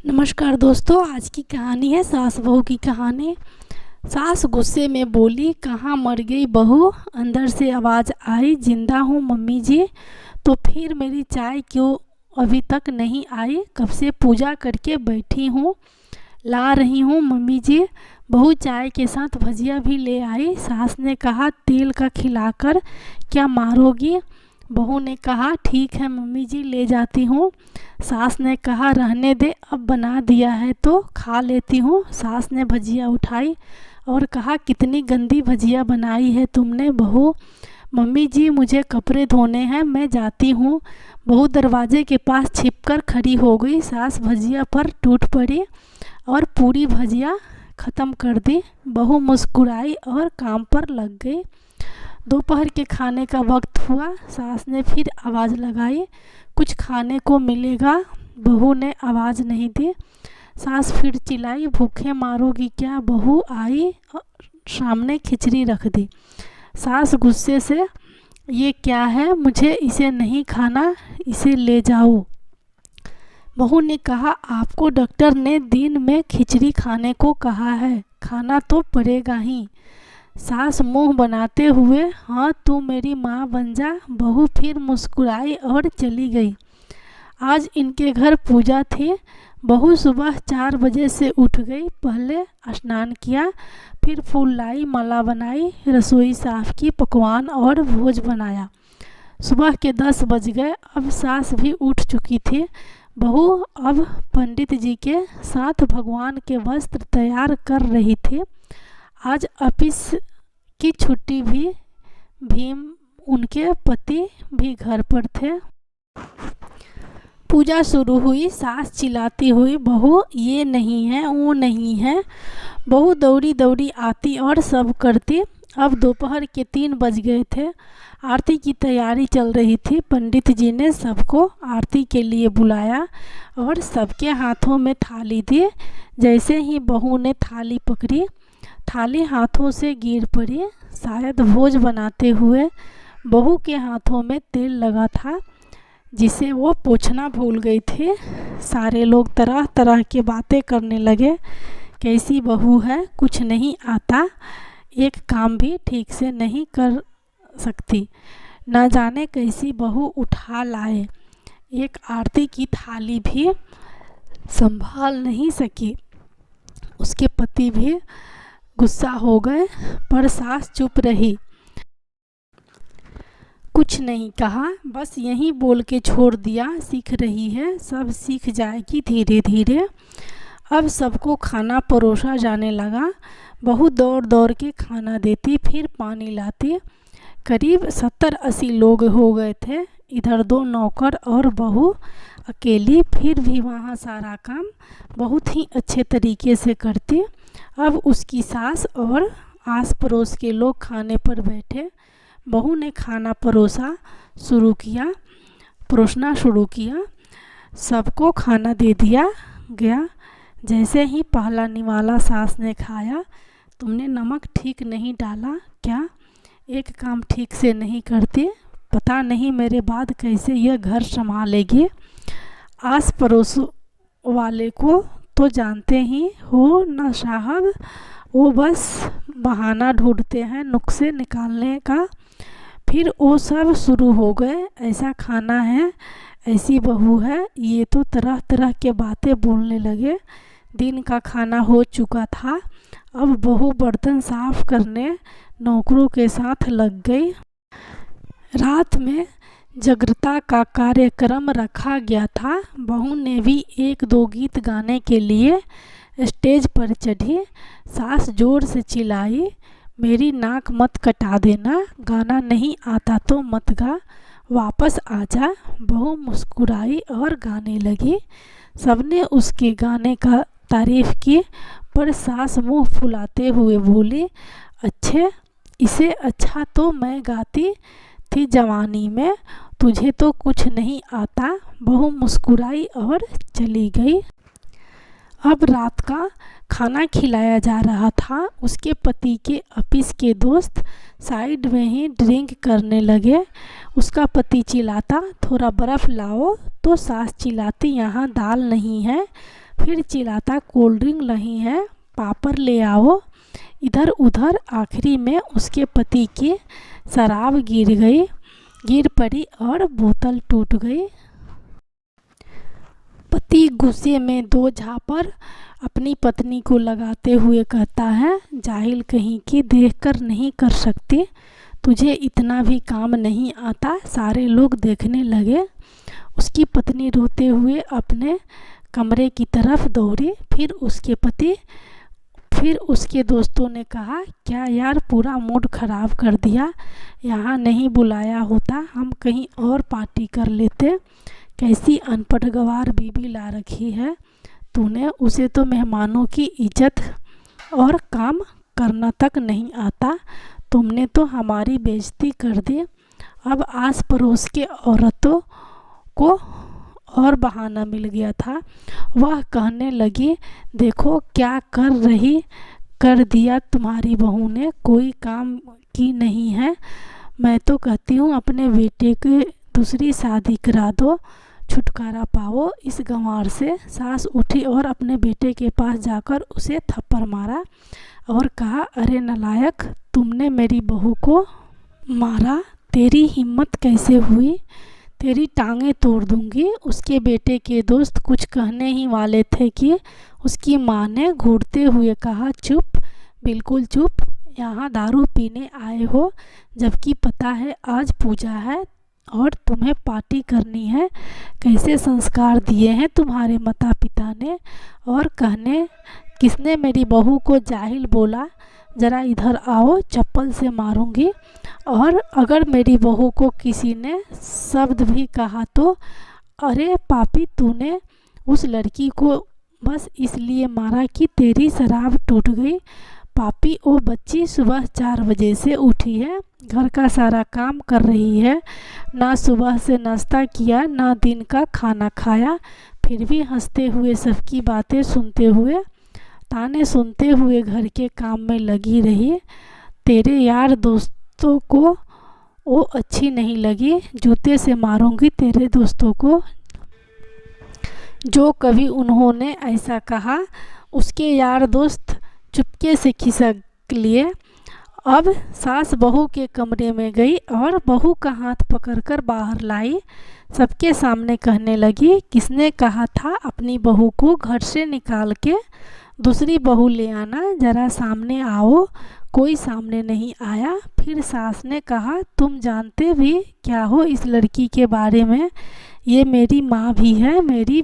नमस्कार दोस्तों, आज की कहानी है सास बहू की कहानी। सास गुस्से में बोली, कहाँ मर गई बहू। अंदर से आवाज़ आई, जिंदा हूँ मम्मी जी। तो फिर मेरी चाय क्यों अभी तक नहीं आई? कब से पूजा करके बैठी हूँ, ला रही हूँ मम्मी जी। बहू चाय के साथ भजिया भी ले आई। सास ने कहा, तेल का खिलाकर क्या मारोगी? बहू ने कहा, ठीक है मम्मी जी, ले जाती हूँ। सास ने कहा, रहने दे, अब बना दिया है तो खा लेती हूँ। सास ने भजिया उठाई और कहा, कितनी गंदी भजिया बनाई है तुमने बहू। मम्मी जी, मुझे कपड़े धोने हैं, मैं जाती हूँ। बहू दरवाजे के पास छिपकर खड़ी हो गई। सास भजिया पर टूट पड़ी और पूरी भजिया ख़त्म कर दी। बहू मुस्कुराई और काम पर लग गई। दोपहर के खाने का वक्त हुआ। सास ने फिर आवाज़ लगाई, कुछ खाने को मिलेगा? बहू ने आवाज़ नहीं दी। सास फिर चिल्लाई, भूखे मारोगी क्या? बहू आई और सामने खिचड़ी रख दी। सास गुस्से से, ये क्या है? मुझे इसे नहीं खाना, इसे ले जाओ। बहू ने कहा, आपको डॉक्टर ने दिन में खिचड़ी खाने को कहा है, खाना तो पड़ेगा ही। सास मुंह बनाते हुए, हाँ तू मेरी माँ बन जा। बहू फिर मुस्कुराई और चली गई। आज इनके घर पूजा थी। बहू सुबह 4 बजे से उठ गई। पहले स्नान किया, फिर फूल लाई, माला बनाई, रसोई साफ की, पकवान और भोज बनाया। सुबह के 10 बज गए। अब सास भी उठ चुकी थी। बहू अब पंडित जी के साथ भगवान के वस्त्र तैयार कर रही थी। आज ऑफिस की छुट्टी भी। भीम, उनके पति भी घर पर थे। पूजा शुरू हुई। सास चिल्लाती हुई, बहू ये नहीं है, वो नहीं है। बहू दौड़ी दौड़ी आती और सब करती। अब दोपहर के 3 बज गए थे। आरती की तैयारी चल रही थी। पंडित जी ने सबको आरती के लिए बुलाया और सबके हाथों में थाली दी। जैसे ही बहू ने थाली पकड़ी, थाली हाथों से गिर पड़ी। शायद भोज बनाते हुए बहू के हाथों में तेल लगा था, जिसे वो पोंछना भूल गई थी। सारे लोग तरह तरह की बातें करने लगे। कैसी बहू है, कुछ नहीं आता, एक काम भी ठीक से नहीं कर सकती, न जाने कैसी बहू उठा लाए, एक आरती की थाली भी संभाल नहीं सकी। उसके पति भी गुस्सा हो गए, पर सास चुप रही, कुछ नहीं कहा, बस यहीं बोल के छोड़ दिया, सीख रही है, सब सीख जाएगी धीरे धीरे। अब सबको खाना परोसा जाने लगा। बहू दौड़ दौड़ के खाना देती, फिर पानी लाती। करीब 70-80 लोग हो गए थे। इधर 2 नौकर और बहू अकेली, फिर भी वहाँ सारा काम बहुत ही अच्छे तरीके से करती। अब उसकी सास और आस पड़ोस के लोग खाने पर बैठे। बहू ने खाना परोसना शुरू किया। सबको खाना दे दिया गया। जैसे ही पहला निवाला सास ने खाया, तुमने नमक ठीक नहीं डाला क्या? एक काम ठीक से नहीं करती, पता नहीं मेरे बाद कैसे यह घर संभालेगी। आस पड़ोस वाले को तो जानते ही हो ना साहब, वो बस बहाना ढूंढते हैं नुक्से निकालने का। फिर वो सब शुरू हो गए, ऐसा खाना है, ऐसी बहू है, ये तो तरह तरह के बातें बोलने लगे। दिन का खाना हो चुका था। अब बहू बर्तन साफ करने नौकरों के साथ लग गई। रात में जागरता का कार्यक्रम रखा गया था। बहू ने भी 1-2 गीत गाने के लिए स्टेज पर चढ़ी। सास जोर से चिल्लाई, मेरी नाक मत कटा देना, गाना नहीं आता तो मत गा, वापस आ जा। बहू मुस्कुराई और गाने लगी। सबने उसके गाने का तारीफ की, पर सास मुंह फुलाते हुए बोली, अच्छे, इसे अच्छा तो मैं गाती थी जवानी में, तुझे तो कुछ नहीं आता। बहू मुस्कुराई और चली गई। अब रात का खाना खिलाया जा रहा था। उसके पति के ऑफिस के दोस्त साइड में ही ड्रिंक करने लगे। उसका पति चिल्लाता, थोड़ा बर्फ़ लाओ, तो सास चिल्लाती, यहाँ दाल नहीं है, फिर चिल्लाता कोल्ड ड्रिंक नहीं है, पापड़ ले आओ। इधर उधर आखिरी में उसके पति की शराब गिर पड़ी और बोतल टूट गई। पति गुस्से में दो झापड़ अपनी पत्नी को लगाते हुए कहता है, जाहिल कहीं की, देखकर नहीं कर सकती, तुझे इतना भी काम नहीं आता। सारे लोग देखने लगे। उसकी पत्नी रोते हुए अपने कमरे की तरफ दौड़ी। फिर उसके दोस्तों ने कहा, क्या यार पूरा मूड खराब कर दिया, यहाँ नहीं बुलाया होता, हम कहीं और पार्टी कर लेते। कैसी अनपढ़ गंवार बीबी ला रखी है तूने, उसे तो मेहमानों की इज्जत और काम करना तक नहीं आता। तुमने तो हमारी बेइज्जती कर दी। अब आस पड़ोस के औरतों को और बहाना मिल गया था। वह कहने लगी, देखो क्या कर दिया तुम्हारी बहू ने, कोई काम की नहीं है। मैं तो कहती हूँ अपने बेटे की दूसरी शादी करा दो, छुटकारा पाओ इस गंवार से। सास उठी और अपने बेटे के पास जाकर उसे थप्पड़ मारा और कहा, अरे नालायक, तुमने मेरी बहू को मारा, तेरी हिम्मत कैसे हुई, तेरी टांगें तोड़ दूंगी। उसके बेटे के दोस्त कुछ कहने ही वाले थे कि उसकी माँ ने घूरते हुए कहा, चुप, बिल्कुल चुप, यहाँ दारू पीने आए हो, जबकि पता है आज पूजा है और तुम्हें पार्टी करनी है। कैसे संस्कार दिए हैं तुम्हारे माता पिता ने। और कहने, किसने मेरी बहू को जाहिल बोला, ज़रा इधर आओ, चप्पल से मारूंगी। और अगर मेरी बहू को किसी ने शब्द भी कहा तो, अरे पापी, तूने उस लड़की को बस इसलिए मारा कि तेरी शराब टूट गई। पापी, वो बच्ची सुबह 4 बजे से उठी है, घर का सारा काम कर रही है, ना सुबह से नाश्ता किया, ना दिन का खाना खाया, फिर भी हंसते हुए सबकी बातें सुनते हुए, ताने सुनते हुए घर के काम में लगी रही। तेरे यार दोस्तों को वो अच्छी नहीं लगी, जूते से मारूंगी तेरे दोस्तों को। जो कभी उन्होंने ऐसा कहा, उसके यार दोस्त चुपके से खिसक लिए। अब सास बहू के कमरे में गई और बहू का हाथ पकड़कर बाहर लाई। सबके सामने कहने लगी, किसने कहा था अपनी बहू को घर से निकाल के दूसरी बहू ले आना, ज़रा सामने आओ। कोई सामने नहीं आया। फिर सास ने कहा, तुम जानते भी क्या हो इस लड़की के बारे में, ये मेरी माँ भी है, मेरी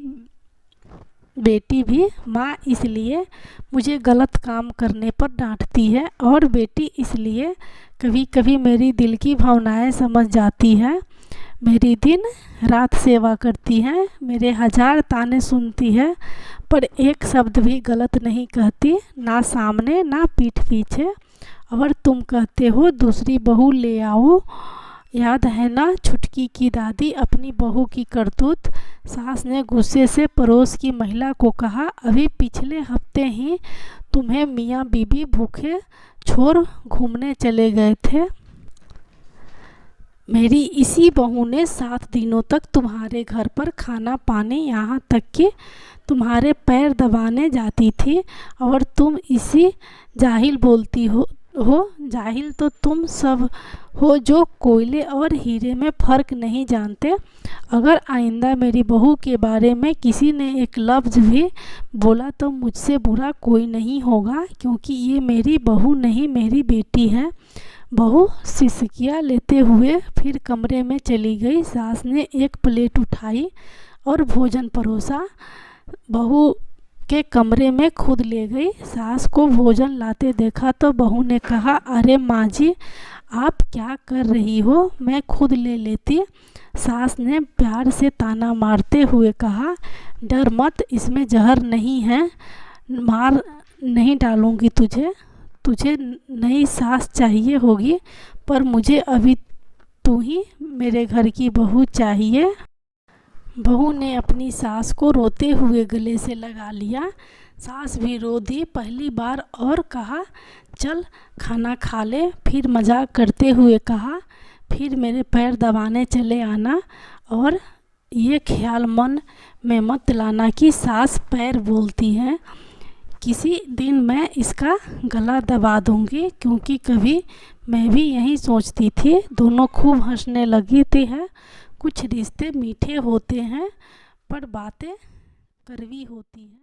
बेटी भी। माँ इसलिए मुझे गलत काम करने पर डांटती है और बेटी इसलिए कभी कभी मेरी दिल की भावनाएं समझ जाती है। मेरी दिन रात सेवा करती है, मेरे 1000 ताने सुनती है, पर एक शब्द भी गलत नहीं कहती, ना सामने ना पीठ पीछे। और तुम कहते हो दूसरी बहू ले आओ, याद है ना छुटकी की दादी अपनी बहू की करतूत। सास ने गुस्से से पड़ोस की महिला को कहा, अभी पिछले हफ्ते ही तुम्हें मियाँ बीबी भूखे छोड़ घूमने चले गए थे। मेरी इसी बहू ने 7 दिनों तक तुम्हारे घर पर खाना पानी, यहाँ तक कि तुम्हारे पैर दबाने जाती थी, और तुम इसी जाहिल बोलती हो। जाहिल तो तुम सब हो जो कोयले और हीरे में फ़र्क नहीं जानते। अगर आइंदा मेरी बहू के बारे में किसी ने एक लफ्ज़ भी बोला तो मुझसे बुरा कोई नहीं होगा, क्योंकि ये मेरी बहू नहीं, मेरी बेटी है। बहू सिसकियाँ लेते हुए फिर कमरे में चली गई। सास ने एक प्लेट उठाई और भोजन परोसा, बहू के कमरे में खुद ले गई। सास को भोजन लाते देखा तो बहू ने कहा, अरे माँ जी, आप क्या कर रही हो, मैं खुद ले लेती। सास ने प्यार से ताना मारते हुए कहा, डर मत, इसमें जहर नहीं है, मार नहीं डालूंगी तुझे नई सास चाहिए होगी, पर मुझे अभी तू ही मेरे घर की बहू चाहिए। बहू ने अपनी सास को रोते हुए गले से लगा लिया। सास भी रो दी पहली बार और कहा, चल खाना खा ले। फिर मजाक करते हुए कहा, फिर मेरे पैर दबाने चले आना। और ये ख्याल मन में मत लाना कि सास पैर बोलती है, किसी दिन मैं इसका गला दबा दूंगी, क्योंकि कभी मैं भी यही सोचती थी। दोनों खूब हंसने लगी थी। है कुछ रिश्ते मीठे होते हैं पर बातें कड़वी होती हैं।